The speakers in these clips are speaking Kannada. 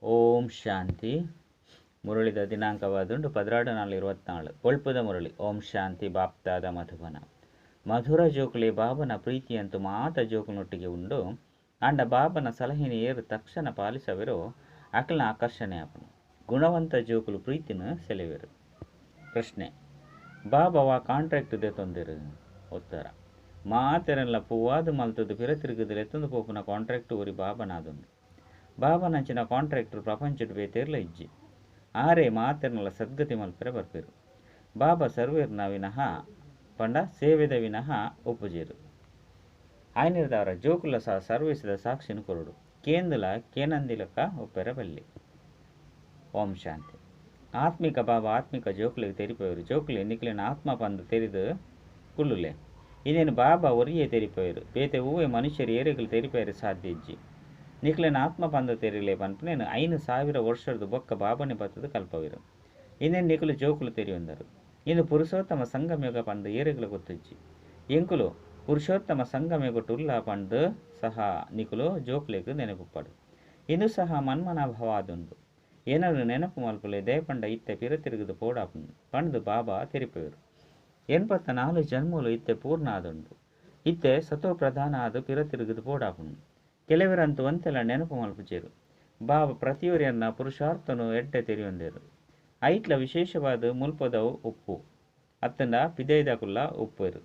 ಓಂ ಶಾಂತಿ. ಮುರಳಿದ ದಿನಾಂಕವಾದುಂಡು 16/4/24. ಕೊಳ್ಪದ ಮುರಳಿ. ಓಂ ಶಾಂತಿ. ಬಾಪ್ತಾದ ಮಧುಬನ. ಮಧುರ ಜೋಕುಲಿ ಬಾಬನ ಪ್ರೀತಿಯಂತೂ ಮಾತ ಜೋಕುನೊಟ್ಟಿಗೆ ಉಂಡು. ಅಂಡ ಬಾಬನ ಸಲಹೆನ ಏರು ತಕ್ಷಣ ಪಾಲಿಸವಿರೋ ಅಕಲ್ನ ಆಕರ್ಷಣೆ ಆಪನು. ಗುಣವಂತ ಜೋಕುಲು ಪ್ರೀತಿನ ಸೆಲೆವೆರು. ಪ್ರಶ್ನೆ: ಬಾಬಾ ಕಾಂಟ್ರಾಕ್ಟ್ ದೆತೊಂದಿರು. ಉತ್ತರ: ಮಾತೆರೆಲ್ಲ ಪೂವಾದು ಮಲ್ತದು ಪಿರತಿರುಗದು ಎತ್ತೊಂದು ಪೋಪುನ ಕಾಂಟ್ರಾಕ್ಟ್ ಊರಿ ಬಾಬನಾದುಂಡು. ಬಾಬನಂಚಿನ ಕಾಂಟ್ರಾಕ್ಟರ್ ಪ್ರಪಂಚಡು ಬೇತೇರ್ಲ ಇಜ್ಜಿ ಆರೇ ಮಾತೆರ್ನಲ ಸದ್ಗತಿ ಮಲ್ಪೆರೆ ಬರ್ಪೆರು. ಬಾಬಾ ಸರ್ವೇರ್ನ ವಿನಃ ಪಂಡ ಸೇವೆದ ವಿನಃ ಒಪ್ಪುಜೇರು. ಆಯ್ನಿರ್ದವರ ಜೋಕುಲ ಸಹ ಸರ್ವಿಸಿದ ಸಾಕ್ಷಿನ ಕೊರಡು ಕೇಂದುಲ ಕೇನಂದಿಲಕ ಒಪ್ಪೆರೆ ಬಲ್ಲಿ. ಓಂ ಶಾಂತಿ. ಆತ್ಮಿಕ ಬಾಬಾ ಆತ್ಮಿಕ ಜೋಕುಲಿಗೆ ತೆರಿಪೋಯರು. ಜೋಕುಲಿ ನಿಕ್ಲಿನ ಆತ್ಮ ಪಂದು ತೆರಿದು ಕುಳ್ಳುಲೆ ಇದೇನು ಬಾಬಾ ಒರಿಯೇ ತೆರಿಪೋಯರು. ಬೇತೆ ಹೂವೆ ಮನುಷ್ಯರು ಏರೆಗಳು ತೆರಿಪೋಯರು ಸಾಧ್ಯ ಇಜ್ಜಿ ನಿಕ್ಲಿನ ಆತ್ಮ ಪಂದು ತೆರಿಲೆ ಪನ್ಪನೇನು 5,000 ವರ್ಷದ್ದು ಬೊಕ್ಕ ಬಾಬನೆ ಬತ್ತದು ಕಲ್ಪವಿರು. ಇನ್ನೇನು ನಿಕುಲು ಜೋಕುಲು ತೆರಿಯೊಂದರು. ಇನ್ನು ಪುರುಷೋತ್ತಮ ಸಂಗಮಯುಗ ಪಂದು ಏರೆಗಳು ಗೊತ್ತಿಜ್ಜಿ ಎಂಕುಲು ಪುರುಷೋತ್ತಮ ಸಂಗಮಯುಗಟ್ಟು ಉಲ್ಲ ಪಂದು ಸಹ ನಿಕುಲು ಜೋಕುಲೆಗ್ ನೆನಪುಪ್ಪಡು. ಇನ್ನೂ ಸಹ ಮನ್ಮನಾಭವಾದುಂಡು. ಏನಾದ್ರು ನೆನಪು ಮಲ್ಪುಲೆ ದೇಪಂಡ ಇತ್ತೆ ಪಿರತಿರುಗದು ಪೋಡಾಪುಂಡು ಪಂದು ಬಾಬಾ ತೆರಿಪೇರು. 84 ಜನ್ಮುಲು ಇತ್ತೆ ಪೂರ್ಣ ಆದುಂಡು. ಇತ್ತೆ ಸತೋ ಪ್ರಧಾನ ಆದು ಪಿರತಿರುಗದು ಪೋಡಾಪುಂಡು. ಕೆಲವರಂತೂ ಒಂತೆಲ್ಲ ನೆನಪು ಮಲ್ಪುಜೇರು. ಬಾಬಾ ಪ್ರತಿಯೊರಿಯನ್ನ ಪುರುಷಾರ್ಥನು ಎಡ್ಡೆ ತೆರಿಯೊಂದೇರು. ಐಟ್ಲ ವಿಶೇಷವಾದ ಮುಲ್ಪದವು ಉಪ್ಪು ಅತ್ತಂಡ ಪಿದೈದಕುಲ್ಲ ಉಪ್ಪೇರು.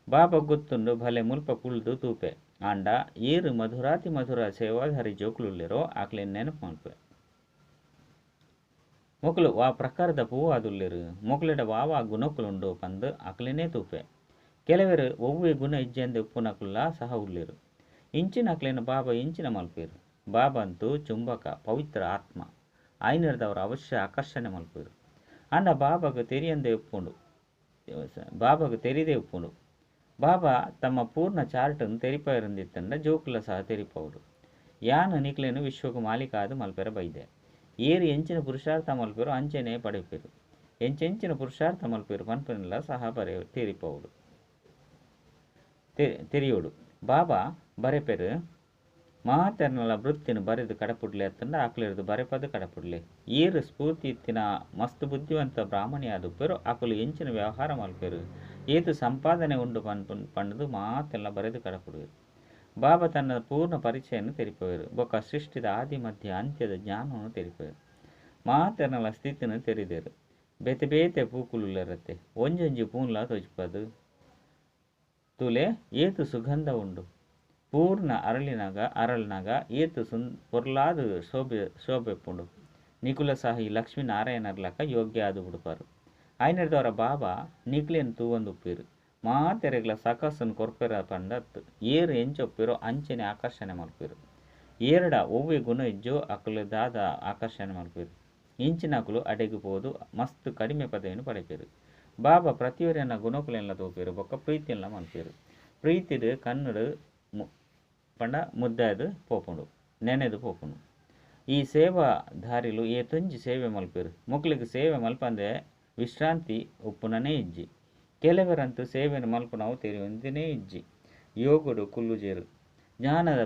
ಬಾಬಾ ಗೊತ್ತುಂಡು ಭಲೆ ಮುಲ್ಪ ಕುಳ್ದು ತೂಪೆ ಆಂಡ ಏರು ಮಧುರಾತಿ ಮಧುರ ಸೇವಾಧಾರಿ ಜೋಕುಲುಲ್ಲೆರೋ ಆಕ್ಲೇನು ನೆನಪು ಮಲ್ಪೆ. ಮೊಕಲು ವಾ ಪ್ರಕಾರದ ಪೂವಾದುಲ್ಲೆರು. ಮೊಕಲೆಡ ವಾವಾ ಗುಣಕುಲುಂಡು ಪಂದು ಅಕ್ಲೇನೇ ತೂಪೆ. ಕೆಲವರು ಒವ್ವೆ ಗುಣ ಇಜ್ಜೆಂದು ಉಪ್ಪುನಕುಲ್ಲ ಸಹ ಉಲ್ಲೆರು. ಇಂಚಿನ ಅಕ್ಲೇನು ಬಾಬಾ ಇಂಚಿನ ಮಲ್ಪೇರು. ಬಾಬಾ ಅಂತೂ ಚುಂಬಕ ಪವಿತ್ರ ಆತ್ಮ. ಆಯ್ನಿರ್ದವರು ಅವಶ್ಯ ಆಕರ್ಷಣೆ ಮಲ್ಪೇರು. ಅಂಡ ಬಾಬಾಗ ತೆರಿಯಂದೆ ಉಪ್ಪುಂಡು. ಬಾಬಾಗ ತೆರಿದೇ ಉಪ್ಪುಂಡು. ಬಾಬಾ ತಮ್ಮ ಪೂರ್ಣ ಚಾರ್ಟನ್ನು ತೆರಿಪೇರಂದಿತ್ತಂಡ ಜೋಕುಲ ಸಹ ತೆರಿಪೌಡು. ಯಾನು ನಿಕ್ಲೇನು ವಿಶ್ವకు ಮಾಲೀಕಾದು ಮಲ್ಪೆರ ಬೈದೆ. ಏರು ಎಂಚಿನ ಪುರುಷಾರ್ಥ ಮಲ್ಪೇರು ಅಂಚೆನೆ ಪಡೆಪೇರು. ಎಂಚೆಂಚಿನ ಪುರುಷಾರ್ಥ ಮಲ್ಪೇರು ಪನ್ಪನೆಲ್ಲ ಸಹ ತೆರಿಪೌಡು ತೆರಿಯೋಡು. ಬಾಬಾ ಬರೆಪೆರು ಮಾತೆರ್ನಲ ವೃತ್ತಿನ ಬರೆದು ಕಡಪುಡ್ಲೆ ಅತ್ತಂಡ ಆಕಲಿರದು ಬರೆಪದು ಕಡಪುಡ್ಲೆ. ಏರು ಸ್ಫೂರ್ತಿ ಇತ್ತಿನ ಮಸ್ತ್ ಬುದ್ಧಿವಂತ ಬ್ರಾಹ್ಮಣಿಯಾದುಪ್ಪೇರು ಆಕಲು ಎಂಚಿನ ವ್ಯವಹಾರ ಮಲ್ಪೇರು. ಏತು ಸಂಪಾದನೆ ಉಂಡು ಪಂಡದು ಮಾತೆಲ್ಲ ಬರೆದು ಕಡಪುಡುವೆರು. ಬಾಬಾ ತನ್ನ ಪೂರ್ಣ ಪರಿಚಯವನ್ನು ತೆರಿಪೋಯರು. ಬೊಕ್ಕ ಸೃಷ್ಟಿದ ಆದಿ ಮಧ್ಯ ಅಂತ್ಯದ ಜ್ಞಾನವನ್ನು ತೆರಿಪೋಯರು. ಮಾತೆರ್ನಲ ಸ್ಥಿತಿನ ತೆರಿದೇರು. ಬೇತೆ ಬೇತೆ ಪೂಕುಲುಲ್ಲರತ್ತೆ ಒಂಜೊಂಜಿ ಪೂನ್ಲ ತೊಜ್ಪದು ತುಲೆ ಏತು ಸುಗಂಧ ಉಂಡು. ಪೂರ್ಣ ಅರಳಿನಾಗ ಏತು ಪೊರ್ಲಾದು ಶೋಭೆಪ್ಪುಂಡು. ನಿಕುಲ ಸಹ ಈ ಲಕ್ಷ್ಮೀನಾರಾಯಣರ್ಲಕ ಯೋಗ್ಯ ಆದು ಬಿಡುಪಾರು. ಆಯ್ನಿರ್ದವರ ಬಾಬಾ ನಿಕ್ಲೇನು ತೂವೊಂದು ಉಪ್ಪೇರು. ಮಾತೆರೆಗ್ಲ ಸಕಸನ್ನು ಕೊರ್ಪೆರ ಪಂಡತ್ ಏರು ಎಂಚೊಪ್ಪೇರೋ ಅಂಚೆನೆ ಆಕರ್ಷಣೆ ಮಲ್ಪೇರು. ಏರಡ ಒವ್ವೆ ಗುಣ ಇಜ್ಜೋ ಅಕುಲದಾದ ಆಕರ್ಷಣೆ ಮಲ್ಪೇರು. ಇಂಚಿನಕುಲು ಅಡೆಗುಪೋದು ಮಸ್ತ್ ಕಡಿಮೆ ಪದವಿಯನ್ನು ಪಡೆಪೇರು. ಬಾಬಾ ಪ್ರತಿಯೊರಿಯನ್ನ ಗುಣಕುಲೆಲ್ಲ ತೋಪೇರು. ಬೊಕ್ಕ ಪ್ರೀತಿಯೆಲ್ಲ ಮಲ್ಪೇರು. ಪ್ರೀತಿಡು ಕನ್ನಡು ಪಂಡ ಮುದ್ದಾದು ಪೋಪುಂಡು ನೆನೆದು ಪೋಪುಂಡು. ಈ ಸೇವಾ ದಾರಿಲು ಏತೊಂಜಿ ಸೇವೆ ಮಲ್ಪೇರು. ಮೊಕ್ಲಿಗೆ ಸೇವೆ ಮಲ್ಪಂದೆ ವಿಶ್ರಾಂತಿ ಉಪ್ಪುನನೇ ಇಜ್ಜಿ. ಕೆಲವರಂತೂ ಸೇವೆನ ಮಲ್ಪುನವು ತೆರಿಯೊಂದಿನೇ ಇಜ್ಜಿ ಯೋಗುಡು ಕುಲ್ಲುಜೇರು. ಜ್ಞಾನದ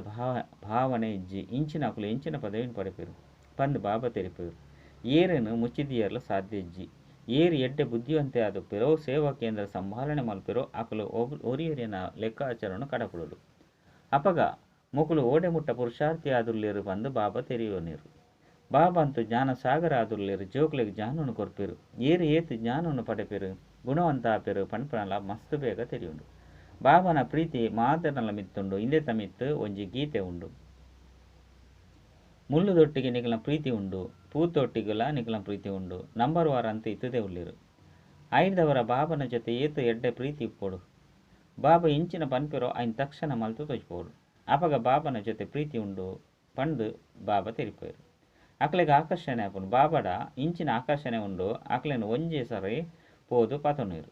ಭಾವನೆ ಇಜ್ಜಿ ಇಂಚಿನಕುಲು ಎಂಚಿನ ಪದವಿನ ಪಡೆಪೇರು ಪಂದು ಬಾಬಾ ತೆರಿಪೇರು. ಏರನ್ನು ಮುಚ್ಚಿದಿಯರ್ಲು ಸಾಧ್ಯ ಇಜ್ಜಿ. ಏರು ಎಡ್ಡೆ ಬುದ್ಧಿವಂತೆ ಆದುಪ್ಪೇರೋ ಸೇವಾ ಕೇಂದ್ರ ಸಂಭಾಲನೆ ಮಲ್ಪೇರೋ ಆಕಲು ಒರಿಯೊರಿಯನ ಲೆಕ್ಕಾಚಾರವನ್ನು ಕಡಪುಡುಡು. ಅಪಗ ಮೊಕಲು ಓಡೆಮುಟ್ಟ ಪುರುಷಾರ್ಥಿ ಆದುಲ್ಲೇರು ಪಂದು ಬಾಬಾ ತೆರಿಯೋನೇರು. ಬಾಬಾ ಅಂತೂ ಜ್ಞಾನ ಸಾಗರ ಆದುಲ್ಲೇರು. ಜೋಕ್ಲೆಗ್ ಜ್ಞಾನವನ್ನು ಕೊರ್ಪೇರು. ಏರು ಏತು ಜ್ಞಾನವನ್ನು ಪಡೆಪೇರು ಗುಣವಂತ ಆಪೇರು ಪನ್ಪನಲ ಮಸ್ತ್ ಬೇಗ ತೆರಿಯುಂಡು. ಬಾಬನ ಪ್ರೀತಿ ಮಾತೆರ್ನಲ ಮಿತ್ತುಂಡು. ಇಂದೆತ ಮಿತ್ತು ಒಂಜಿ ಗೀತೆ ಉಂಡು. ಮುಳ್ಳುದೊಟ್ಟಿಗೆ ನಿಕಲ್ನ ಪ್ರೀತಿ ಉಂಡು. ಪೂತೊಟ್ಟಿಗೆಲ ನಿಕಲ್ನ ಪ್ರೀತಿ ಉಂಡು. ನಂಬರ್ ವಾರ ಅಂತೂ ಇತ್ತದೇ ಉಳ್ಳೇರು. ಆಯ್ದವರ ಬಾಬನ ಜೊತೆ ಏತು ಎಡ್ಡೆ ಪ್ರೀತಿ ಇಪ್ಪೋಡು. ಬಾಬಾ ಇಂಚಿನ ಪನ್ಪೆರೋ ಐನ್ ತಕ್ಷಣ ಮಲ್ತು ತೊಜ್ಪೋಡು. ಅಪಗ ಬಾಬನ ಜೊತೆ ಪ್ರೀತಿ ಉಂಡು ಪಂದು ಬಾಬಾ ತೆರಿಪೋಯರು. ಅಕ್ಲೆಗೆ ಆಕರ್ಷಣೆ ಆಪುಂಡು. ಬಾಬಾಡ ಇಂಚಿನ ಆಕರ್ಷಣೆ ಉಂಡು. ಅಕ್ಲೆನು ಒಂಜೇ ಸರಿ ಪೋದು ಪತೊನೀರು.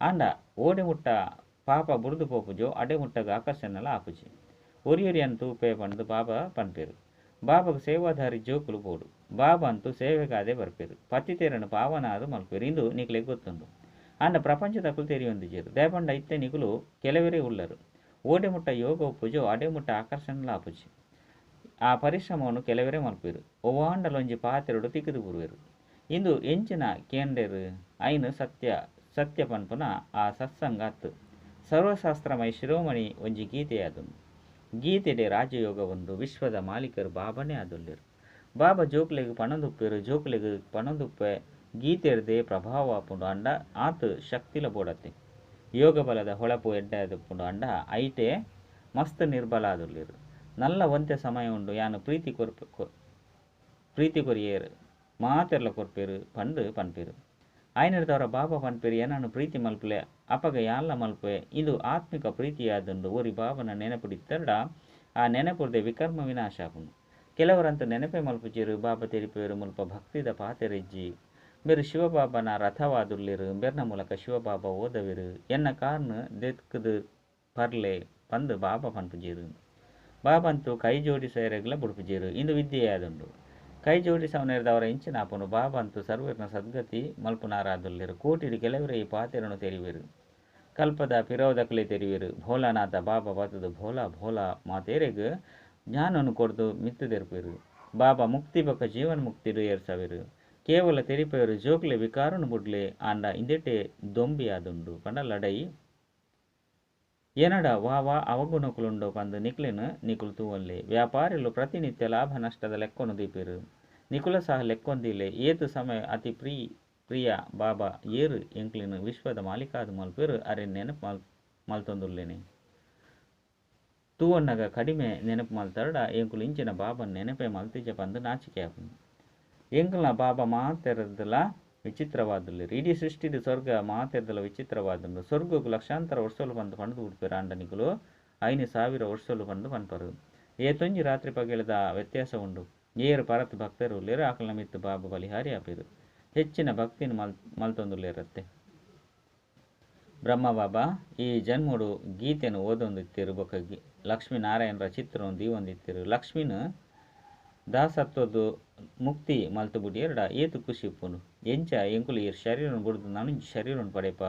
ಆಂಡ ಓಡೆ ಮುಟ್ಟ ಪಾಪ ಬುಡ್ದು ಪೋಪುಜೋ ಅಡೆ ಮುಟ್ಟಗ ಆಕರ್ಷಣೆಲ ಆಪುಜಿ. ಒರಿಯೊರಿಯನ್ ತೂಪೆ ಪಂದು ಬಾಬಾ ಪನ್ಪೇರು. ಬಾಬಾಗ ಸೇವಾಧಾರಿ ಜೋಕುಲು ಪೋಡು. ಬಾಬಾ ಅಂತೂ ಸೇವೆಗಾದೆ ಬರ್ಪೇರು. ಪತ್ತಿತೇರನು ಪಾವನ ಆದು ಮಲ್ಪೇರು. ಇಂದು ನಿಕ್ಲೆಗೆ ಗೊತ್ತುಂಡು. ಅಂಡ ಪ್ರಪಂಚದಕುಲು ತೆರಿಯೊಂದಿಜೇರು. ದೇಪಂಡ ಇತ್ತೆ ನಿಕುಲು ಕೆಲವರೇ ಉಳ್ಳರು. ಓಡೆ ಮುಟ್ಟ ಯೋಗ ಉಪ್ಪುಜೋ ಅಡೆ ಮುಟ್ಟ ಆಕರ್ಷಣೆಲ ಆಪುಜಿ. ಆ ಪರಿಶ್ರಮವನ್ನು ಕೆಲವರೇ ಮಲ್ಪಿರು. ಒವ್ವಾಂಡಲೊಂಜಿ ಪಾತೆರಡು ತಿಕ್ಕಿದು ಬುರುವೆರು. ಇಂದು ಎಂಚಿನ ಕೇಂಡೆರು ಐನು ಸತ್ಯ ಪನ್ಪುನ ಆ ಸತ್ಸಂಗ ಅತ್ತು. ಸರ್ವಶಾಸ್ತ್ರಮಯ ಶಿರೋಮಣಿ ಒಂಜಿ ಗೀತೆಯಾದುಂಡು. ಗೀತೆಡೆ ರಾಜಯೋಗ ಒಂದು ವಿಶ್ವದ ಮಾಲೀಕರು ಬಾಬನೇ ಆದುಲ್ಲೆರು. ಬಾಬಾ ಜೋಕ್ಲೆಗ್ ಪಣದುಪ್ಪೆರು. ಜೋಕ್ಲೆಗ್ ಪಣದುಪ್ಪೆ ಗೀತೆರ್ದೆ ಪ್ರಭಾವ ಆಪುಂಡು ಅಂಡ ಆತು ಶಕ್ತಿಲ ಬೋಡತ್ತೆ. ಯೋಗ ಬಲದ ಹೊಳಪು ಎಡ್ಡಾದುಪ್ಪುಂಡು ಅಂಡ ಐಟೆ ಮಸ್ತ್ ನಿರ್ಬಲ ಆದುಲ್ಲೆರು. ನಲ್ಲ ಒಂತೆ ಸಮಯ ಉಂಡು ಯಾನು ಪ್ರೀತಿ ಕೊರಿಯೇರು ಮಾತೆರ್ಲ ಕೊರ್ಪೇರು ಪಂಡು ಪನ್ಪೇರು. ಆಯ್ನಿರ್ದವರ ಬಾಬಾ ಪನ್ಪೇರು ಏನಾನು ಪ್ರೀತಿ ಮಲ್ಪಲೆ ಅಪಗ ಯಾನ್ಲ ಮಲ್ಪೆ ಇದು ಆತ್ಮಿಕ ಪ್ರೀತಿಯಾದುಂಡು ಓರಿ ಬಾಬನ ನೆನಪುಡಿತ್ತರ್ಡ ಆ ನೆನಪುರ್ದೆ ವಿಕರ್ಮ ವಿನಾಶ ಆಪುಂಡು. ಕೆಲವರಂತೂ ನೆನಪೆ ಮಲ್ಪುಜೇರು ಬಾಬಾ ತೆರಿಪೇರು ಮುಲ್ಪ ಭಕ್ತಿದ ಪಾತೆರೆಜ್ಜಿ ಬೇರು ಶಿವಬಾಬನ ರಥವಾದುಲ್ಲೆರು. ಬೆರ್ನ ಮೂಲಕ ಶಿವಬಾಬಾ ಓದವೆರು ಎನ್ನ ಕಾರ್ನು ದೆಕ್ಕದು ಪರ್ಲೆ ಪಂದು ಬಾಬಾ ಪನ್ಪುಜೇರು. ಬಾಬಂತೂ ಕೈ ಜೋಡಿಸರೆಗ್ಲ ಬುಡ್ಪುಜೇರು. ಇಂದು ವಿದ್ಯೆಯಾದುಂಡು ಕೈ ಜೋಡಿಸವನೆರ್ದವರ ಇಂಚಿನ ಆಪುಂಡು. ಬಾಬಂತೂ ಸರ್ವೇರ್ನ ಸದ್ಗತಿ ಮಲ್ಪುನಾರಾದುಲ್ಲೆರು. ಕೋಟಿಡು ಕೆಲವರೇ ಈ ಪಾತೆರನು ತೆರಿವೆರು. ಕಲ್ಪದ ಪಿರೋದಕ್ಲೆ ತೆರಿವೆರು. ಭೋಲಾನಾಥ ಬಾಬಾ ಬತ್ತದು ಭೋಲಾ ಭೋಲಾ ಮಾತೇರೆಗ್ ಜ್ಞಾನನು ಕೊಡ್ದು ಮಿತ್ತುದೆರ್ಪೆರು. ಬಾಬಾ ಮುಕ್ತಿ ಬೊಕ್ಕ ಜೀವನ್ ಮುಕ್ತಿಡು ಏರ್ಸವೆರು. ಕೇವಲ ತೆರಿಪೆರು ಜೋಕ್ಲೆ ವಿಕಾರನು ಬುಡ್ಲೆ ಆಂಡ ಇಂದೆಟೆ ದೊಂಬಿ ಆದುಂಡು ಪಂಡ ಲಡೈ ಎನಡ ವಾ ಅವಗುಣಕುಲುಂಡೋ ಪಂದು ನಿಕ್ಲೆನು ನಿಕುಲು ತೂವಲ್ಲೆ. ವ್ಯಾಪಾರಿಲು ಪ್ರತಿನಿತ್ಯ ಲಾಭ ನಷ್ಟದ ಲೆಕ್ಕೊನು ದೀಪೆರು. ನಿಕುಲ ಸಹ ಲೆಕ್ಕೊಂದಿಲ್ಲೆ. ಏತು ಸಮಯ ಅತಿ ಪ್ರಿಯ ಬಾಬಾ ಏರು ಎಂಕ್ಲಿನು ವಿಶ್ವದ ಮಾಲೀಕಾದು ಮಲ್ಪೆರು ಅರೆ ನೆನಪು ಮಲ್ತೊಂದುಲ್ಲೆನೆ. ತೂವನ್ನಗ ಕಡಿಮೆ ನೆನಪು ಮಲ್ತರ್ಡ ಎಂಕುಲು ಇಂಚಿನ ಬಾಬನ್ ನೆನಪೆ ಮಲ್ತಿಜ ಪಂದು ನಾಚಿಕೆ ಆಪುಂಡು. ಎಂಕಲ್ನ ಬಾಬಾ ಮಾತೆರದಲ ವಿಚಿತ್ರವಾದುಲ್ಲೆರು. ಇಡೀ ಸೃಷ್ಟಿಡು ಸ್ವರ್ಗ ಮಾತೆರದಲ ವಿಚಿತ್ರವಾದುಂಡು. ಸ್ವರ್ಗಕ್ಕೂ ಲಕ್ಷಾಂತರ ವರ್ಷಲು ಪಂದು ಪಂಡು ಬಿಡ್ಪೆರು ಅಂಡ ನಿಕುಲು 5,000 ವರ್ಷಲು ಪಂದು ಪನ್ಪರು. ಏತೊಂಜಿ ರಾತ್ರಿ ಪಗೆಳದ ವ್ಯತ್ಯಾಸ ಉಂಡು. ಏರು ಪರತ್ ಭಕ್ತರು ಉಲ್ಲೆರು. ಆಕಲ್ನ ಮಿತ್ತು ಬಾಬಾ ಬಲಿಹಾರಿ ಆಪೆರು. ಹೆಚ್ಚಿನ ಭಕ್ತಿನ ಮಲ್ತೊಂದುಲ್ಲೆರತ್ತೆ. ಬ್ರಹ್ಮ ಬಾಬಾ ಈ ಜನ್ಮಡು ಗೀತೆನು ಓದೊಂದಿತ್ತೆರು. ಬೊಕ್ಕ ಲಕ್ಷ್ಮೀನಾರಾಯಣರ ಚಿತ್ರನು ದೀವೊಂದಿತ್ತೆರು. ಲಕ್ಷ್ಮೀನ ದಾಸತ್ವದ್ದು ಮುಕ್ತಿ ಮಲ್ತು ಬುಡಿಯರ್ಡ ಏತು ಖುಷಿ ಇಪ್ಪುಂಡು. ಎಂಚ ಎಂಕುಲು ಈ ಶರೀರನು ಬುಡ್ದು ನನಂಜಿ ಶರೀರನು ಪಡೆಪ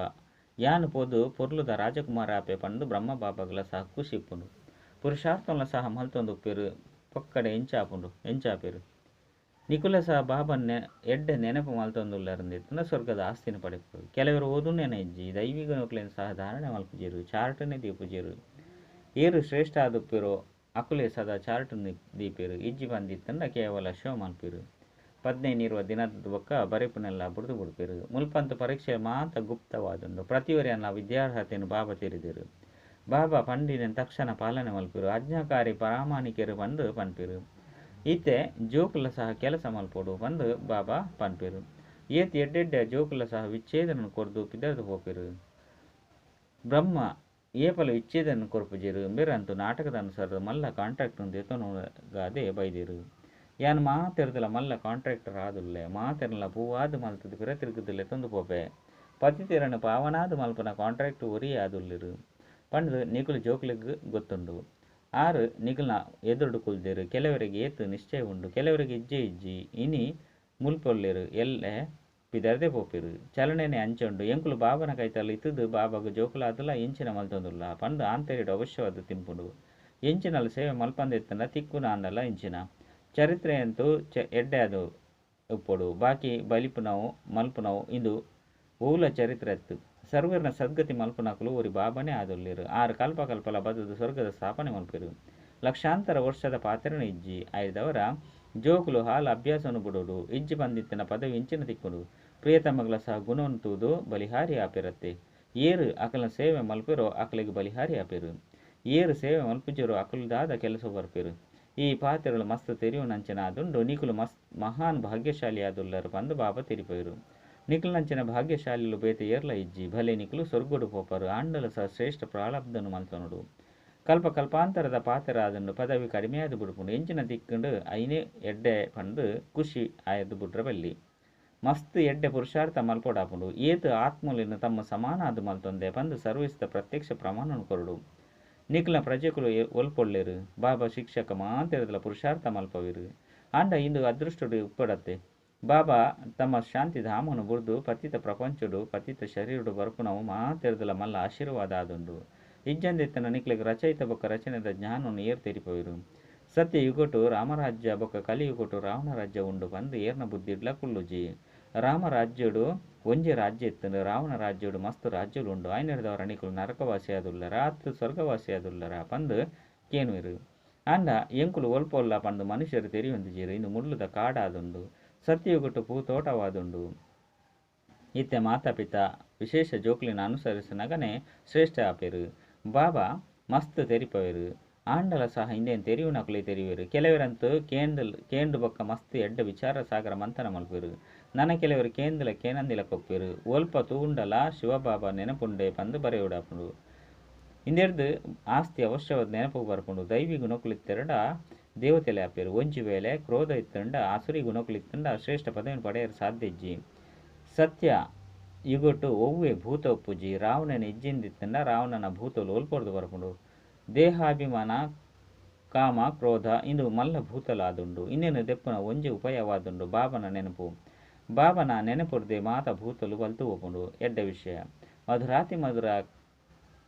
ಯಾನು ಪೋದು ಪೊರ್ಲುದ ರಾಜಕುಮಾರ ಆಪೆ ಪಂದು ಬ್ರಹ್ಮ ಬಾಬಾಗಲ ಸಹ ಖುಷಿ ಇಪ್ಪುಂಡು. ಪುರುಷಾರ್ಥಂಲ ಸಹ ಮಲ್ತೊಂದು ಉಪ್ಪೆರು. ಪೊಕ್ಕಡೆ ಎಂಚಾಪೆರು. ನಿಕುಲ ಸಹ ಬಾಬನ್ ಎಡ್ಡೆ ನೆನಪು ಮಲ್ತೊಂದುಲ್ಲರಂದಿತ್ತಂದ ಸ್ವರ್ಗದ ಆಸ್ತಿನ ಪಡೆಪರು. ಕೆಲವರು ಓದುನೇನ ಇಜ್ಜಿ ದೈವಿಕ ನೌಕಲೆಯನ್ನು ಸಹ ಧಾರಣೆ ಮಲ್ಪುಜೇರು. ಚಾರ್ಟನೆ ದೀಪುಜೇರು. ಏರು ಶ್ರೇಷ್ಠ ಆದುಪ್ಪೆರೋ ಅಕುಲೆ ಸದಾ ಚಾರ್ಟು ದೀಪೆರು. ಇಜ್ಜಿ ಬಂದಿತ್ತಂಡ ಕೇವಲ ಶೋ ಮಲ್ಪೆರು. 15 ದಿನದ ಬೊಕ್ಕ ಬರೆಪುನೆಲ್ಲ ಬುಡ್ದು ಬಿಡ್ಪೆರು. ಮುಲ್ಪಂತ ಪರೀಕ್ಷೆ ಮಾತ ಗುಪ್ತವಾದುಂಡು. ಪ್ರತಿವರೆಯನ್ನ ವಿದ್ಯಾರ್ಹತೆಯನ್ನು ಬಾಬಾ ತೆರಿದೆರು. ಬಾಬಾ ಪಂಡಿನ ತಕ್ಷಣ ಪಾಲನೆ ಮಲ್ಪೆರು. ಆಜ್ಞಾಕಾರಿ ಪ್ರಾಮಾಣಿಕರು ಪಂದು ಪನ್ಪೆರು. ಈತೆ ಜೋಕುಲ ಸಹ ಕೆಲಸ ಮಲ್ಪೊಡು ಪಂದು ಬಾಬಾ ಪನ್ಪೆರು. ಏತ್ ಎಡ್ಡೆಡ್ಡೆ ಜೋಕುಲ ಸಹ ವಿಚ್ಛೇದನ ಕೊರ್ದು ಪಿದರ್ದು ಹೋಪೆರು. ಬ್ರಹ್ಮ ಏಪಲ ವಿಚ್ಛೇದನ ಕೊರ್ಪುಜೆರು. ಬೇರಂತೂ ನಾಟಕದ ಅನುಸಾರದ ಮಲ್ಲ ಕಾಂಟ್ರಾಕ್ಟ್ ಎತ್ತೊನಗಾದೆ ಬೈದೆರು. ಯಾನ್ ಮಾತೆರ್ದಲ ಮಲ್ಲ ಕಾಂಟ್ರಾಕ್ಟರ್ ಆದುಲ್ಲೆ ಮಾತೆರ್ನಲ ಪೂವಾದು ಮಲ್ತದು ಪಿರ ತಿರುಗುದಿಲ್ಲೆ ತೊಂದು ಪೋಪೆ ಪತಿತೆರನು ಪಾವನಾದು ಮಲ್ಪನ ಕಾಂಟ್ರಾಕ್ಟ್ ಒರಿ ಆದುಲ್ಲೆರು ಪಂಡು ನಿಕುಲು ಜೋಕ್ಲೆಗ್ ಗೊತ್ತುಂಡು. ಆರು ನಿಕುಲ್ನ ಎದುರುಡು ಕುಲ್ದೆರು. ಕೆಲವರಿಗೆ ಏತು ನಿಶ್ಚಯ ಉಂಡು. ಕೆಲವರಿಗೆ ಇಜ್ಜಿ ಇನಿ ಮುಲ್ಪೊಲ್ಲೆರು. ಎಲ್ಲೆ ಪಿದರ್ದೆ ಪೋಪೆರು. ಚಲನೆನೆ ಅಂಚುಂಡು. ಎಂಕುಲು ಬಾಬನ ಕೈತಲ್ಲ ಇತ್ತದು ಬಾಬಾಗ ಜೋಕುಲಾದುಲ ಎಂಚಿನ ಮಲ್ತೊಂದುಲ್ಲ ಪಂಡು ಆಂತೆರಿಡು ಅವಶ್ಯವಾದ ತಿನ್ಪುಂಡು. ಎಂಚಿನಲ್ಲ ಸೇವೆ ಮಲ್ಪಂದೆತ್ತಂಡ ತಿಕ್ಕುನ ಅಂಡಲ್ಲ ಇಂಚಿನ ಚರಿತ್ರೆ ಅಂತೂ ಎಡ್ಡೆ ಅದು ಉಪ್ಪೊಡು. ಬಾಕಿ ಬಲಿಪುನವು ಮಲ್ಪುನವು ಇಂದು ಊಲ ಚರಿತ್ರೆ ಎತ್ತು. ಸರ್ವೇರ್ನ ಸದ್ಗತಿ ಮಲ್ಪುನಕಲು ಒರಿ ಬಾಬನೇ ಆದುಲ್ಲೆರು. 6 ಕಲ್ಪಕಲ್ಪಲ ಬದದು ಸ್ವರ್ಗದ ಸ್ಥಾಪನೆ ಮಲ್ಪೆರು. ಲಕ್ಷಾಂತರ ವರ್ಷದ ಪಾತ್ರೆನ ಇಜ್ಜಿ ಆಯ್ದವರ ಜೋಕುಲು ಹಾಲು ಅಭ್ಯಾಸವನ್ನು ಬಿಡೋಡು. ಇಜ್ಜಿ ಬಂದಿತ್ತಿನ ಪದವಿ ಇಂಚಿನ ತಿಕ್ಕುಡು. ಪ್ರಿಯತಮಗಳ ಸಹ ಗುಣವನ್ನು ತೂದು ಬಲಿಹಾರಿ ಆಪೆರತ್ತೆ. ಏರು ಅಕಲ್ನ ಸೇವೆ ಮಲ್ಪೆರೋ ಅಕಲಿಗೆ ಬಲಿಹಾರಿ ಆಪೆರು. ಏರು ಸೇವೆ ಮಲ್ಪುಜೆರೋ ಅಕಲುದಾದ ಕೆಲಸ ಬರ್ಪೆರು. ಈ ಪಾತ್ರೆಗಳು ಮಸ್ತ್ ತೆರಿಯುನಂಚಿನ ಆದುಂಡು. ನಿಕುಲು ಮಹಾನ್ ಭಾಗ್ಯಶಾಲಿ ಆದುಲ್ಲರು ಪಂದು ಬಾಬಾ ತೆರಿಪೆರು. ನಿಕುಲ್ನಂಚಿನ ಭಾಗ್ಯಶಾಲಿಲು ಬೇತೆ ಏರ್ಲ ಇಜ್ಜಿ ಭಲೆ ನಿಕುಲು ಸ್ವರ್ಗೊಡು ಪೋಪರು. ಆಂಡಲ ಸಹ ಶ್ರೇಷ್ಠ ಪ್ರಾರಬ್ಧನು ಮಲ್ತೊನಡು. ಕಲ್ಪಕಲ್ಪಾಂತರದ ಪಾತ್ರೆ ಆದುಂಡು. ಪದವಿ ಕಡಿಮೆಯಾದು ಬಿಡ್ಪುಂಡು. ಎಂಚಿನ ತಿಕ್ಕಂಡು ಐನೇ ಎಡ್ಡೆ ಪಂಡು ಖುಷಿ ಆಯದು ಬಿಡ್ರ ಬಲ್ಲಿ ಮಸ್ತ್ ಎಡ್ಡೆ ಪುರುಷಾರ್ಥ ಮಲ್ಪೊಡಾಪುಂಡು. ಏತು ಆತ್ಮಲಿನ ತಮ್ಮ ಸಮಾನ ಅದು ಮಲ್ತೊಂದೆ ಪಂದು ಸರ್ವಿಸಿದ ಪ್ರತ್ಯಕ್ಷ ಪ್ರಮಾಣನು ಕೊರಡು. ನಿಕುಲ್ನ ಪ್ರಜೆಕುಲು ಒಲ್ಪೊಳ್ಳೆರು. ಬಾಬಾ ಶಿಕ್ಷಕ ಮಾತೆರದಲ ಪುರುಷಾರ್ಥ ಮಲ್ಪವೆರು. ಆಂಡ ಇಂದು ಅದೃಷ್ಟಡು ಉಪ್ಪಡತ್ತೆ. ಬಾಬಾ ತಮ್ಮ ಶಾಂತಿ ಧಾಮನು ಬುಡ್ದು ಪತಿತ ಪ್ರಪಂಚಡು ಪತಿತ ಶರೀರಡು ಬರ್ಪುನವು ಮಾತೆರದಲ ಮಲ್ಲ ಆಶೀರ್ವಾದ ಆದುಂಡು. ಇಜ್ಜಂದೆತ್ತನ ನಿಕ್ಲೆಗ್ ರಚಯಿತ ಬೊಕ್ಕ ರಚನೆದ ಜ್ಞಾನವನ್ನು ಏರ್ ತೆರಿಪವೆರು. ಸತ್ಯ ಯುಗಟು ರಾಮರಾಜ್ಯ ಬೊಕ್ಕ ಕಲಿಯುಗಟು ರಾವಣ ರಾಜ್ಯ ಉಂಡು ಬಂದು ಏರ್ನ ಬುದ್ಧಿಡ್ಲ ಕುಳ್ಳುಜಿ. ರಾಮರಾಜ್ಯಡು ಒಂಜಿ ರಾಜ್ಯ ಇತ್ತಂದು ರಾವಣ ರಾಜ್ಯಡು ಮಸ್ತ್ ರಾಜ್ಯಗಳು ಉಂಡು. ಐನರ್ದವರ ಅಣಿಕುಲು ನರಕವಾಸಿ ಆದುಲ್ಲರ ಅತ್ತು ಸ್ವರ್ಗವಾಸಿ ಆದುಲ್ಲರ ಪಂದು ಕೇನುವಿರು. ಅಂಡ ಎಂಕುಲು ಒಲ್ಪೊಲ್ಲ ಪಂದು ಮನುಷ್ಯರು ತೆರಿಯೊಂದಿಜೀರು. ಇಂದು ಮುಳ್ಳುದ ಕಾಡಾದುಂಡು. ಸತ್ಯಯುಗಟು ಪೂತೋಟವಾದುಂಡು. ಇತ್ತೆ ಮಾತಾಪಿತ ವಿಶೇಷ ಜೋಕ್ಲಿನ ಅನುಸರಿಸಿನಗನೆ ಶ್ರೇಷ್ಠ ಆಪೇರು. ಬಾಬಾ ಮಸ್ತ್ ತೆರಿಪವೇರು. ಆಂಡಲ ಸಹ ಇಂದೇನು ತೆರಿವು ನಕಲಿ ತೆರಿವೇರು. ಕೆಲವರಂತೂ ಕೇಂಡು ಬೊಕ್ಕ ಮಸ್ತ್ ಎಡ್ಡ ವಿಚಾರ ಸಾಗರ ಮಂಥನ ಮಲ್ಪೇರು. ನನ್ನ ಕೆಲವರು ಕೇಂದಲ ಕೇನಂದಿಲ ಕೊಪ್ಪೇರು. ಒಲ್ಪ ತೂಂಡಲ ಶಿವಬಾಬಾ ನೆನಪುಂಡೆ ಪಂದು ಬರೆಯುಡಾಪುಂಡು. ಇಂದೆರ್ದು ಆಸ್ತಿ ಅವಶ್ಯವಾದ ನೆನಪು ಬರ್ಪುಂಡು. ದೈವಿ ಗುಣಕುಲಿತ್ತೆರಡ ದೇವತೆಲೆ ಆಪೇರು. ಒಂಜಿ ವೇಳೆ ಕ್ರೋಧ ಇತ್ತಂಡ ಆಸುರಿ ಗುಣಕುಲಿತ್ತಂಡ ಶ್ರೇಷ್ಠ ಪದವಿನ ಪಡೆಯರು ಸಾಧ್ಯ ಇಜ್ಜಿ. ಸತ್ಯ ಯುಗಟ್ಟು ಒವ್ವೆ ಭೂತ ಒಪ್ಪುಜಿ. ರಾವಣನ ಇಜ್ಜಿಂದಿತ್ತಂಡ ರಾವಣನ ಭೂತಲು ಒಲ್ಪೊರ್ದು ಬರ್ಪುಂಡು. ದೇಹಾಭಿಮಾನ ಕಾಮ ಕ್ರೋಧ ಇಂದು ಮಲ್ಲ ಭೂತಲಾದುಂಡು. ಇನ್ನೇನು ದೆಪ್ಪನ ಒಂಜಿ ಉಪಾಯವಾದುಂಡು ಬಾಬನ ನೆನಪು. ಬಾಬನ ನೆನಪುರ್ದೆ ಮಾತ ಭೂತಲು ಬಲ್ತು ಒಪ್ಪುಂಡು. ಎಡ್ಡ ವಿಷಯ ಮಧುರಾತಿ ಮಧುರ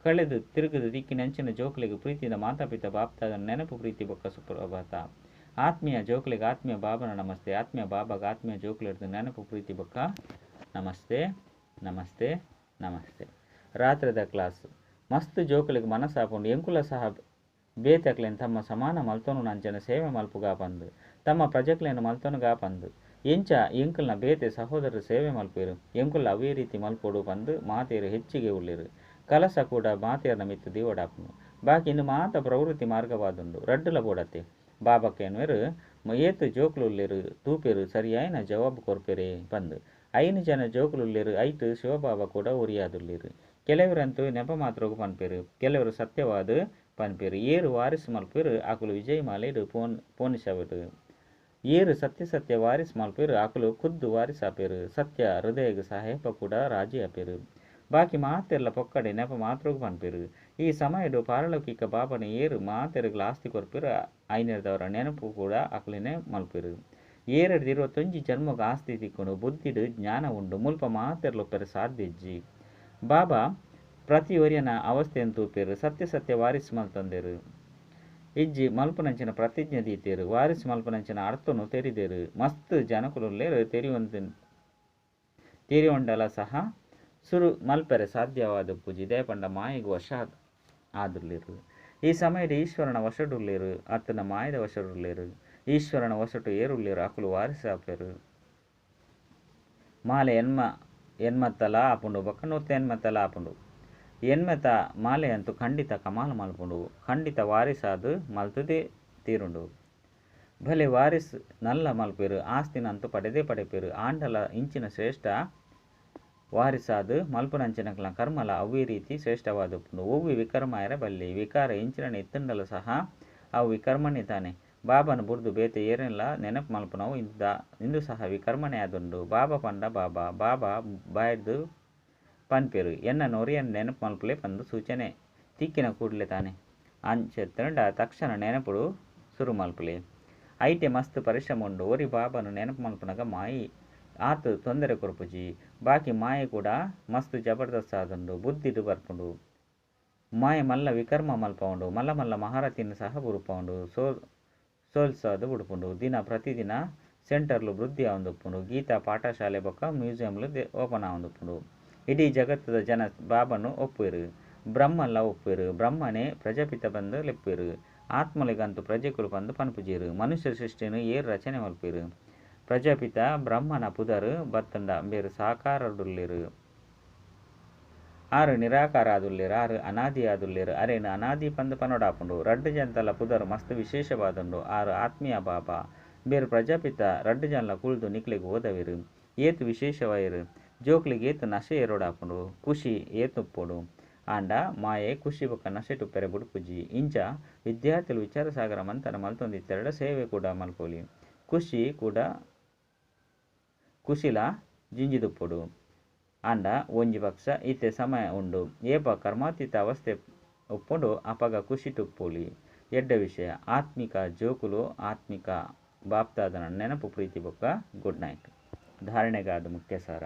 ಕಳೆದು ತಿರುಗದು ದಿಕ್ಕಿನಂಚಿನ ಜೋಕ್ಲಿಗೆ ಪ್ರೀತಿಯಿಂದ ಮಾತಾಪಿತ ಬಾಪ್ತಾದ ನೆನಪು ಪ್ರೀತಿ ಬೊಕ್ಕ ಸುಪ್ರಭಾತ. ಆತ್ಮೀಯ ಜೋಕ್ಲಿಗೆ ಆತ್ಮೀಯ ಬಾಬನ ನಮಸ್ತೆ. ಆತ್ಮೀಯ ಬಾಬಾಗ ಆತ್ಮೀಯ ಜೋಕ್ಲಿಡ್ದು ನೆನಪು ಪ್ರೀತಿ ಬೊಕ್ಕ ನಮಸ್ತೆ ನಮಸ್ತೆ ನಮಸ್ತೆ. ರಾತ್ರಿದ ಕ್ಲಾಸ್ ಮಸ್ತ್ ಜೋಕ್ಲಿಗೆ ಮನಸ್ಸಾಪುಂಡು. ಎಂಕುಲ ಸಹ ಬೇತಕ್ಲೇನು ತಮ್ಮ ಸಮಾನ ಮಲ್ತೋನು ನಂಚನ ಸೇವೆ ಮಲ್ಪುಗಾ ಪಂದು ತಮ್ಮ ಪ್ರಜೆಕ್ಲೇನು ಮಲ್ತೋನುಗಾ ಪಂದು ಎಂಚ ಎಂಕಲ್ನ ಬೇತೆ ಸಹೋದರರು ಸೇವೆ ಮಲ್ಪೇರು. ಎಂಕುಲ ಅವೇ ರೀತಿ ಮಲ್ಪೋಡು ಪಂದು ಮಾತೇರು ಹೆಚ್ಚಿಗೆ ಉಳ್ಳಿರು. ಕಲಸ ಕೂಡ ಮಾತೇರ್ನ ಮಿತ್ತು ದಿವಡಾಪುನು. ಬಾಕಿ ಇಂದು ಮಾತ ಪ್ರವೃತ್ತಿ ಮಾರ್ಗವಾದುಂಡು. ರಡ್ಡುಲ ಬೋಡತ್ತೆ ಬಾಬಕ್ಕೇನ್ವೇರು ಏತು ಜೋಕ್ಲುಲ್ಲೇರು ತೂಪೇರು ಸರಿಯಾಯಿನ ಜವಾಬು ಕೊರ್ಪೆರೆ ಪಂದು. ಐನು ಜನ ಜೋಕ್ಲುಲ್ಲೇರು ಐಟು ಶಿವಬಾಬಾ ಕೂಡ ಉರಿಯಾದುಲ್ಲೇರು. ಕೆಲವರಂತೂ ನೆಪ ಮಾತ್ರೋಗು ಪನ್ಪೇರು. ಕೆಲವರು ಸತ್ಯವಾದ ಪನ್ಪೇರು. ಏರು ವಾರಿಸು ಮಲ್ಪೇರು ಆಕುಲು ವಿಜಯ್ ಮಾಲೇಡು ಪೋನಿಸವಿಡು. ಏರು ಸತ್ಯ ವಾರಿಸು ಮಲ್ಪೇರು ಆಕುಲು ಖುದ್ದು ವಾರಿಸಾಪೇರು. ಸತ್ಯ ಹೃದಯಗ ಸಾಹೇಪ ಕೂಡ ರಾಜಿ ಆಪೇರು. ಬಾಕಿ ಮಾತೆರ್ಲ ಪೊಕ್ಕಡೆ ನೆಪ ಮಾತ್ರೋಗು ಪನ್ಪೇರು. ಈ ಸಮಯಡು ಪಾರಲೌಕಿಕ ಬಾಬನ ಏರು ಮಾತೆರ್ಗಲ ಆಸ್ತಿ ಕೊರ್ಪೇರು. ಐನರ್ದವರ ನೆನಪು ಕೂಡ ಆಕಲಿನೇ ಮಲ್ಪೇರು. ಏರಡ್ದು 21 ಜನ್ಮಗ ಆಸ್ತಿ ತಿಕ್ಕುಂಡು. ಬುದ್ಧಿಡು ಜ್ಞಾನ ಉಂಡು. ಮುಲ್ಪ ಮಾತೆರ್ಲೊಪ್ಪೆರು ಸಾಧ್ಯ ಇಜ್ಜಿ. ಬಾಬಾ ಪ್ರತಿ ಒರಿಯನ ಅವಸ್ಥೆಯನ್ನು ತೂಪೇರು. ಸತ್ಯ ವಾರಿಸು ಮಲ್ತಂದೇರು. ಇಜ್ಜಿ ಮಲ್ಪನಂಚಿನ ಪ್ರತಿಜ್ಞೆ ದೀತೇರು. ವಾರಿಸು ಮಲ್ಪನಂಚಿನ ಅರ್ಥನು ತೆರಿದೇರು. ಮಸ್ತ್ ಜನಕುಲುಲ್ಲೇರು ತೆರಿಯೊಂಡಲ ಸಹ ಸುರು ಮಲ್ಪೆರೆ ಸಾಧ್ಯವಾದ ಪೂಜಿ. ದೇಪಂಡ ಮಾಯಿಗೆ ವಶ ಆದುರ್ಲೇರು. ಈ ಸಮಯದ ಈಶ್ವರನ ವಶಡುಲ್ಲೇರು. ಅತ್ತನ ಮಾಯದ ವಶಡುಲ್ಲೇರು. ಈಶ್ವರನ ವಶಟು ಏರುಲ್ಲೇರು. ಆಕುಲು ವಾರಿಸಾಪೇರು. ಮಾಲೆ ಎನ್ಮತ್ತಲ ಆಪುಂಡು ಬೊಕ್ಕ ನೂತ ಎನ್ಮತ್ತಲ ಆಪುಂಡು. ಎನ್ಮೆತ ಮಾಲೆ ಅಂತೂ ಖಂಡಿತ ಕಮಾಲ ಮಲ್ಪುಂಡು. ಖಂಡಿತ ವಾರಿಸಾದು ಮಲ್ತುದೇ ತೀರುಂಡು. ಭಲೆ ವಾರಿಸ್ ನಲ್ಲ ಮಲ್ಪೇರು. ಆಸ್ತಿನಂತೂ ಪಡೆಪೇರು. ಆಂಡಲ ಇಂಚಿನ ಶ್ರೇಷ್ಠ ವಾರಿಸಾದು ಮಲ್ಪುನಂಚಿನಕ್ಲ ಕರ್ಮಲ ಅವೇ ರೀತಿ ಶ್ರೇಷ್ಠವಾದುಪ್ಪುಂಡು. ಒವ್ವಿ ವಿಕರ್ಮಾಯರ ಬಲ್ಲಿ ವಿಕಾರ ಇಂಚಿನ ಎತ್ತುಂಡಲು ಸಹ ಅವು ವಿಕರ್ಮಣೆ ತಾನೆ. ಬಾಬನ ಬುರ್ದು ಬೇತೆ ಏರೆಲ್ಲ ನೆನಪು ಮಲ್ಪುನವು ಇಂದು ಸಹ ವಿಕರ್ಮಣೆ ಆದುಂಡು. ಬಾಬಾ ಪಂಡ ಬಾಬಾ ಬಾಯ್ದು ಪನ್ಪೇರು. ಎನ್ನ ನೊರಿಯನ್ನ ನೆನಪು ಮಲ್ಪಲೆ ಪಂದು ಸೂಚನೆ ತಿಕ್ಕಿನ ಕೂಡಲೇ ತಾನೆ. ಅಂಚೆತ್ತಂಡ ತಕ್ಷಣ ನೆನಪುಡು ಸುರು ಮಲ್ಪಲೆ. ಐಟೆ ಮಸ್ತ್ ಪರಿಶ್ರಮ ಉಂಡು. ಒರಿ ಬಾಬನು ನೆನಪು ಮಲ್ಪನಾಗ ಮಾಯಿ ಆತು ತೊಂದರೆ ಕೊರ್ಪುಜಿ. ಬಾಕಿ ಮಾಯೆ ಕೂಡ ಮಸ್ತ್ ಜಬರ್ದಸ್ತ್ ಆದುಂಡು. ಬುದ್ಧಿಡು ಬರ್ಪುಂಡು. ಮಾಯೆ ಮಲ್ಲ ವಿಕರ್ಮ ಮಲ್ಪ ಉಂಡು. ಮಲ್ಲ ಮಹಾರತಿನ ಸಹ ಬುರುಪ ಉಂಡು. ಸೋಲ್ಸಾದು ಉಡುಪುಂಡು. ಪ್ರತಿದಿನ ಸೆಂಟರ್ಲು ವೃದ್ಧಿ ಆವಂದುಪ್ಪುಂಡು. ಗೀತಾ ಪಾಠಶಾಲೆ ಬೊಕ್ಕ ಮ್ಯೂಸಿಯಂಲು ಓಪನ್ ಆವಂದುಪ್ಪುಂಡು. ಇಡೀ ಜಗತ್ತದ ಜನ ಬಾಬನು ಒಪ್ಪುವೆರು. ಬ್ರಹ್ಮಲ್ಲ ಒಪ್ಪುವೆರು. ಬ್ರಹ್ಮನೇ ಪ್ರಜಾಪಿತ ಬಂದು ಲೆಪ್ಪುವೆರು. ಆತ್ಮಲಿಗಂತೂ ಪ್ರಜೆಕುಲು ಬಂದು ಪನ್ಪುಜೀರು. ಮನುಷ್ಯ ಸೃಷ್ಟಿನು ಏರು ರಚನೆ ಮಲ್ಪೇರು. ಪ್ರಜಾಪಿತ ಬ್ರಹ್ಮನ ಪುದರು ಬತ್ತಂಡ ಬೇರು ಸಾಕಾರಡುಲ್ಲೇರು. ಆರು ನಿರಾಕಾರ ಆದುಲ್ಲೇರು. ಆರು ಅನಾದಿ ಆದುಲ್ಲೇರು. ಅರೇನು ಅನಾದಿ ಪಂದು ಪನೋಡಾಪುಂಡು. ರಡ್ಡು ಜನತಲ ಪುದರು ಮಸ್ತ್ ವಿಶೇಷವಾದುಂಡು. ಆರು ಆತ್ಮೀಯ ಬಾಬಾ ಬೇರು ಪ್ರಜಾಪಿತ ರಡ್ಡು ಜನಲ ಕುಳ್ದು ನಿಕ್ಲಿಗೆ ಓದವೇರು. ಏತು ವಿಶೇಷವಾಯಿರು. ಜೋಕ್ಲಿಗೆ ಏತು ನಶೆ ಏರೋಡಾಪುಂಡು. ಖುಷಿ ಏತುಪ್ಪುಡು. ಆಂಡ ಮಾಯೆ ಖುಷಿ ಬೊಕ್ಕ ನಶೆ ಟುಪ್ಪೆರೆ ಬುಡುಪುಜಿ. ಇಂಚ ವಿದ್ಯಾರ್ಥಿಗಳು ವಿಚಾರ ಸಾಗರ ಮಂತನ ಮಲ್ತೊಂದಿತ್ತೆರಡ ಸೇವೆ ಕೂಡ ಮಲ್ಪೊಲಿ. ಖುಷಿ ಕೂಡ ಕುಶಿಲ ಜಿಂಜಿದುಪ್ಪುಡು. ಆಂಡ ಒಂಜಿ ಪಕ್ಷ ಇತ್ತೆ ಸಮಯ ಉಂಡು. ಏಪ ಕರ್ಮಾತೀತ ಅವಸ್ಥೆ ಉಪ್ಪುಂಡು. ಅಪಗ ಖುಷಿ ಟುಪ್ಪುಲಿ. ಎಡ್ಡ ವಿಷಯ ಆತ್ಮಿಕ ಜೋಕುಲು ಆತ್ಮಿಕ ಬಾಪ್ತಾದನ ನೆನಪು ಪ್ರೀತಿ ಬೊಕ್ಕ ಗುಡ್ ನೈಟ್. ಧಾರಣೆಗಾದ ಮುಖ್ಯ ಸಾರ.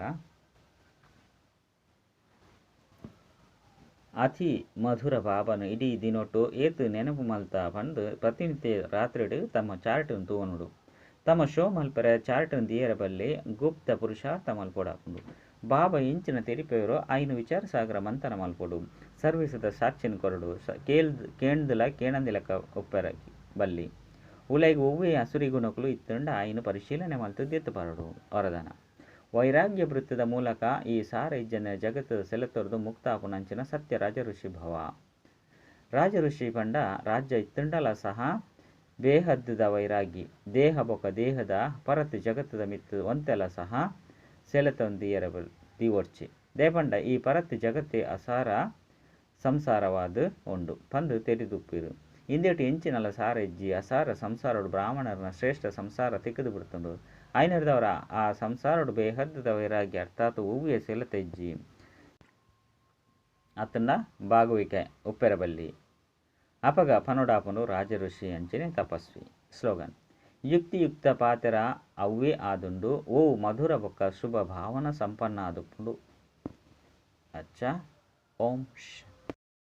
ಅತಿ ಮಧುರ ಬಾಬನು ಇಡೀ ದಿನೊಟ್ಟು ಏತು ನೆನಪು ಮಲ್ತಾ ಬಂದು ಪ್ರತಿನಿತ್ಯ ರಾತ್ರಿಡು ತಮ್ಮ ಚಾರ್ಟನ್ನು ತೂವನುಡು. ತಮ್ಮ ಶೋ ಮಲ್ಪರ ಚಾರ್ಟನ್ನು ದಿಯರ ಬಲ್ಲಿ ಗುಪ್ತ ಪುರುಷಾರ್ಥ ಮಲ್ಪೊಡಾಪುಂಡು. ಬಾಬಾ ಇಂಚಿನ ತೆರಿಪೆಯರು ಐನು ವಿಚಾರ ಸಾಗರ ಮಂಥನ ಮಲ್ಪೊಡು. ಸರ್ವಿಸದ ಸಾಕ್ಷಿನ ಕೊರಡು ಕೇಂದ್ಲ ಕೇಣಂದಿಲಕ ಉಪ್ಪರ ಬಲ್ಲಿ ಉಲೈಗೆ ಒವ್ವೇ ಹಸುರಿ ಗುಣಕುಲು ಇತ್ತಂಡ ಐನು ಪರಿಶೀಲನೆ ಮಲ್ತು ದಿತ್ತು ಬರಡು ವರದಾನ. ವೈರಾಗ್ಯ ವೃತ್ತದ ಮೂಲಕ ಈ ಸಾರ ಇಜ್ಜನ ಜಗತ್ತದ ಸೆಲೆತೊರೆದು ಮುಕ್ತಾಪುನಂಚಿನ ಸತ್ಯ ರಾಜಋಷಿ ಭವ. ರಾಜಋಷಿ ಪಂಡ ರಾಜ್ಯ ಇತ್ತಂಡಲ ಸಹ ಬೇಹದ್ದದ ವೈರಾಗಿ ದೇಹ ಬೊಕ ದೇಹದ ಪರತ್ ಜಗತ್ತದ ಮಿತ್ತು ಒಂತೆಲ ಸಹ ಸೆಲೆತೊಂದಿಯರ ದಿವೊರ್ಚಿ ದೇಪಂಡ ಈ ಪರತ್ ಜಗತ್ತೇ ಅಸಾರ ಸಂಸಾರವಾದ ಉಂಡು ಪಂದು ತೆರಿದುಪ್ಪಿರು. ಇಂದೇಟು ಎಂಚಿನಲ ಸಾರ ಇಜ್ಜಿ ಅಸಾರ ಸಂಸಾರೋಡು ಬ್ರಾಹ್ಮಣರನ್ನ ಶ್ರೇಷ್ಠ ಸಂಸಾರ ತಿಕ್ಕದು ಬಿಡ್ತುಂಡು. ಐನರ್ದವರ ಆ ಸಂಸಾರೋಡು ಬೇಹದ್ದದ ವೈರಾಗ್ಯ ಅರ್ಥಾತ್ ಹೂವಿಯ ಸೆಲೆತ ಇಜ್ಜಿ ಅತ್ತಂಡ ಭಾಗವಿಕೆ ಉಪ್ಪೆರಬಲ್ಲಿ ಅಪಗ ಪನೊಡಾಪನು ರಾಜಋಷಿ ಅಂಚನೆ ತಪಸ್ವಿ. ಸ್ಲೋಗನ್: ಯುಕ್ತಿಯುಕ್ತ ಪಾತೆರ ಅವ್ವೇ ಆದುಂಡು ಓ ಮಧುರ ಬೊಕ್ಕ ಶುಭ ಭಾವನ ಸಂಪನ್ನ ಆದುಪ್ಪುಂಡು. ಅಚ್ಚ ಓಂ